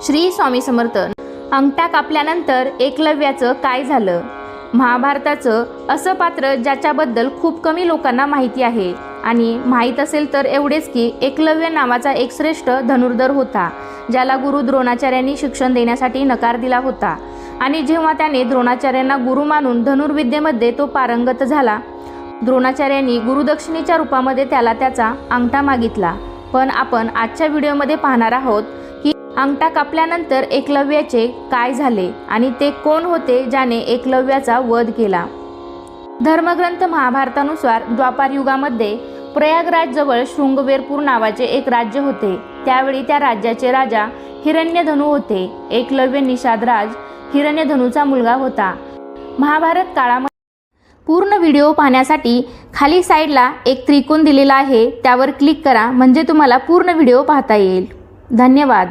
श्री स्वामी समर्थ. अंगठा कापल्यानंतर एकलव्याचं काय झालं? महाभारताचं असं पात्र ज्याच्याबद्दल खूप कमी लोकांना माहिती आहे आणि माहीत असेल तर एवढेच की एकलव्य नावाचा एक श्रेष्ठ धनुर्धर होता, ज्याला गुरु द्रोणाचार्यांनी शिक्षण देण्यासाठी नकार दिला होता. आणि जेव्हा त्याने द्रोणाचार्यांना गुरु मानून धनुर्विद्येमध्ये तो पारंगत झाला, द्रोणाचार्यांनी गुरुदक्षिणेच्या रूपामध्ये त्याला त्याचा अंगठा मागितला. पण आपण आजच्या व्हिडिओमध्ये पाहणार आहोत की अंगठा कापल्यानंतर एकलव्याचे काय झाले आणि ते कोण होते ज्याने एकलव्याचा वध केला. धर्मग्रंथ महाभारतानुसार द्वापार युगामध्ये प्रयागराज जवळ शृंगवेरपूर नावाचे एक राज्य होते. त्यावेळी त्या राज्याचे राजा हिरण्यधनु होते. एकलव्य निषादराज हिरण्यधनुचा मुलगा होता. महाभारत काळामध्ये पूर्ण व्हिडिओ पाहण्यासाठी खाली साईडला एक त्रिकोण दिलेला आहे, त्यावर क्लिक करा म्हणजे तुम्हाला पूर्ण व्हिडिओ पाहता येईल. धन्यवाद.